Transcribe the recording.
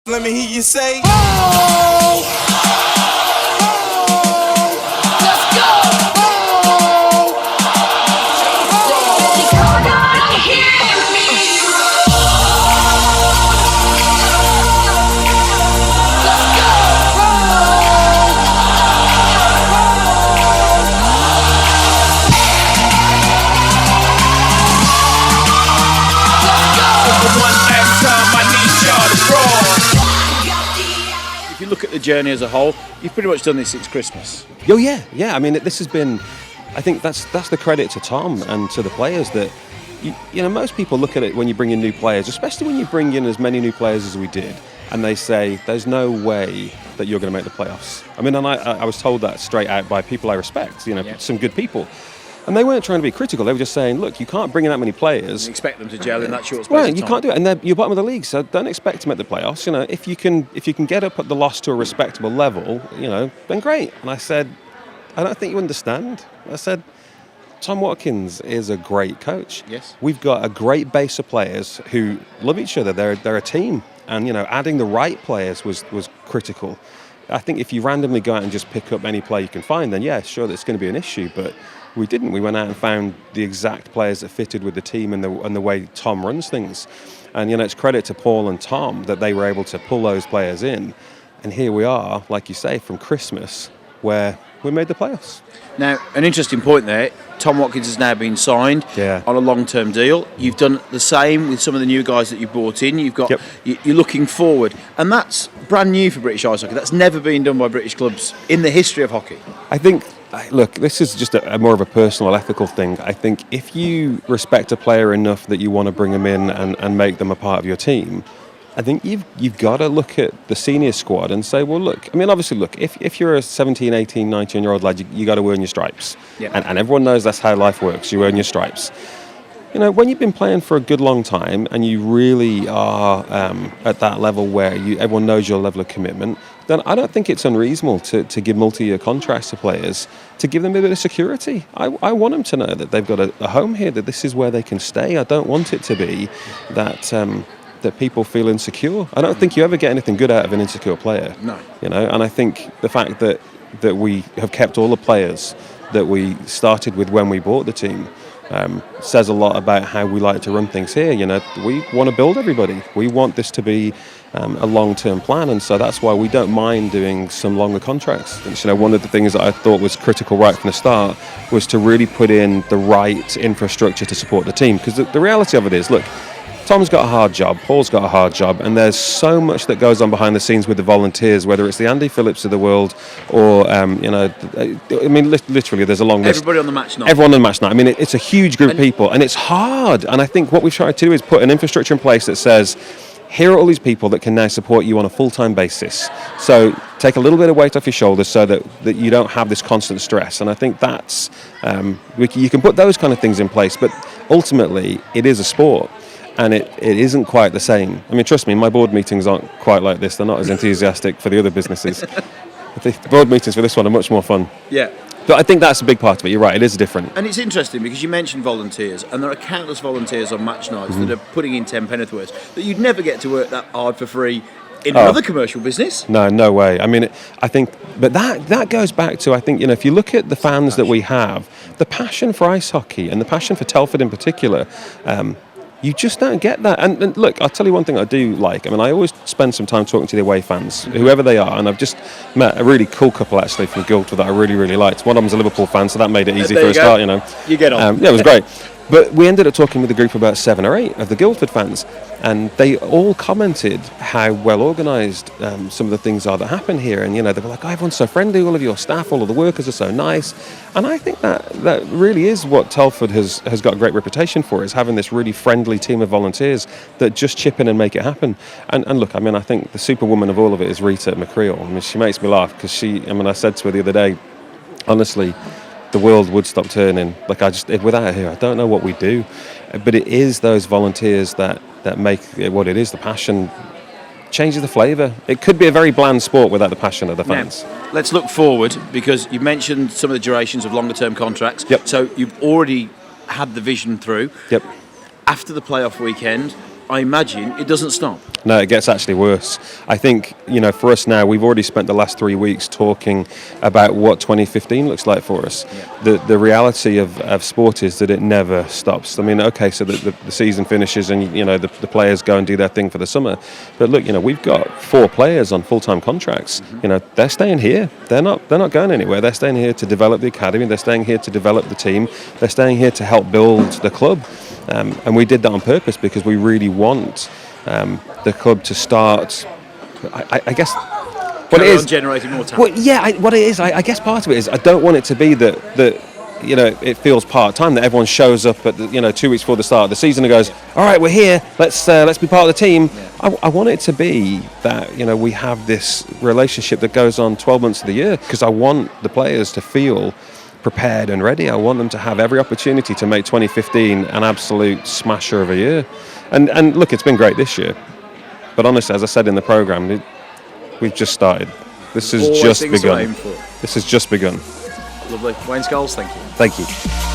Let me hear you say, oh, oh, let's go, oh, oh, you're gonna hear me roar. Let's go, one last time I need y'all to roar. If you look at the journey as a whole, you've pretty much done this since Christmas. Oh yeah. I mean, this has been. I think that's the credit to Tom and to the players that. You know, most people look at it when you bring in new players, especially when you bring in as many new players as we did, and they say there's no way that you're going to make the playoffs. I mean, and I was told that straight out by people I respect. You know, some good people. And they weren't trying to be critical. They were just saying, look, you can't bring in that many players. You expect them to gel in that short space Right, of you time. can't do it. And you're bottom of the league, so don't expect to make the playoffs. You know, if you can get up at the loss to a respectable level, you know, then great. And I said, I don't think you understand. I said, Tom Watkins is a great coach. Yes. We've got a great base of players who love each other. They're a team. And, you know, adding the right players was critical. I think if you randomly go out and just pick up any player you can find, then yeah, sure, that's going to be an issue. But we didn't. We went out and found the exact players that fitted with the team and the way Tom runs things. And, you know, it's credit to Paul and Tom that they were able to pull those players in. And here we are, like you say, from Christmas, where we made the playoffs. Now, an interesting point there. Tom Watkins has now been signed on a long-term deal. You've done the same with some of the new guys that you've brought in. You've got you're looking forward, and that's brand new for British ice hockey. That's never been done by British clubs in the history of hockey. I think, look, this is just a more of a personal, ethical thing. I think if you respect a player enough that you want to bring them in and make them a part of your team, I think you've got to look at the senior squad and say, well, look, I mean, obviously, look, if you're a 17, 18, 19-year-old lad, you got to earn your stripes. Yeah. And everyone knows that's how life works. You earn your stripes. You know, when you've been playing for a good long time and you really are at that level where everyone knows your level of commitment, then I don't think it's unreasonable to give multi-year contracts to players to give them a bit of security. I want them to know that they've got a home here, that this is where they can stay. I don't want it to be that people feel insecure. I don't think you ever get anything good out of an insecure player. No. You know, and I think the fact that we have kept all the players that we started with when we bought the team says a lot about how we like to run things here. You know, we want to build everybody. We want this to be a long-term plan, and so that's why we don't mind doing some longer contracts. And, you know, one of the things that I thought was critical right from the start was to really put in the right infrastructure to support the team, because the reality of it is, look, Tom's got a hard job, Paul's got a hard job, and there's so much that goes on behind the scenes with the volunteers, whether it's the Andy Phillips of the world or, you know, I mean, literally there's a long list. Everybody on the match night. Everyone on the match night. I mean, it's a huge group of people, and it's hard. And I think what we've tried to do is put an infrastructure in place that says, here are all these people that can now support you on a full-time basis. So take a little bit of weight off your shoulders so that you don't have this constant stress. And I think that's, you can put those kind of things in place, but ultimately it is a sport. And it isn't quite the same. I mean, trust me, my board meetings aren't quite like this. They're not as enthusiastic for the other businesses. The board meetings for this one are much more fun. Yeah. But I think that's a big part of it. You're right, it is different. And it's interesting because you mentioned volunteers, and there are countless volunteers on match nights that are putting in 10 penn'orths that you'd never get to work that hard for free in another commercial business. No way. I mean, I think, but that goes back to, I think, you know, if you look at the fans that we have, the passion for ice hockey and the passion for Telford in particular, you just don't get that. And look, I'll tell you one thing I do like. I mean, I always spend some time talking to the away fans, whoever they are. And I've just met a really cool couple, actually, from Guildford that I really, really liked. One of them's a Liverpool fan, so that made it easy for a start, you know. You get on. Yeah, it was great. But we ended up talking with a group of about 7 or 8 of the Guildford fans, and they all commented how well organised some of the things are that happen here. And, you know, they were like, oh, everyone's so friendly, all of your staff, all of the workers are so nice. And I think that really is what Telford has got a great reputation for, is having this really friendly team of volunteers that just chip in and make it happen. And look, I mean, I think the superwoman of all of it is Rita McCreel. I mean, she makes me laugh because I said to her the other day, honestly, the world would stop turning. Like, without her, I don't know what we do. But it is those volunteers that make it what it is. The passion changes the flavour. It could be a very bland sport without the passion of the fans. Now, let's look forward, because you mentioned some of the durations of longer term contracts. Yep. So you've already had the vision through. Yep. After the playoff weekend, I imagine it doesn't stop. No, it gets actually worse. I think, for us now, we've already spent the last 3 weeks talking about what 2015 looks like for us. Yeah. The reality of sport is that it never stops. I mean, okay, so the season finishes and, the players go and do their thing for the summer. But look, we've got 4 players on full-time contracts. Mm-hmm. They're staying here. They're not going anywhere. They're staying here to develop the academy. They're staying here to develop the team. They're staying here to help build the club. And we did that on purpose because we really want the club to start. I guess what it is generating more talent. Well, yeah, what it is, I guess part of it is I don't want it to be that it feels part time, that everyone shows up at 2 weeks before the start of the season and goes, all right, we're here, let's be part of the team. Yeah. I want it to be that we have this relationship that goes on 12 months of the year, because I want the players to feel prepared and ready. I want them to have every opportunity to make 2015 an absolute smasher of a year. And look, it's been great this year, but honestly, as I said in the programme, we've just started. This has just begun. To aim for. This has just begun. Lovely. Wayne Scholes, thank you. Thank you.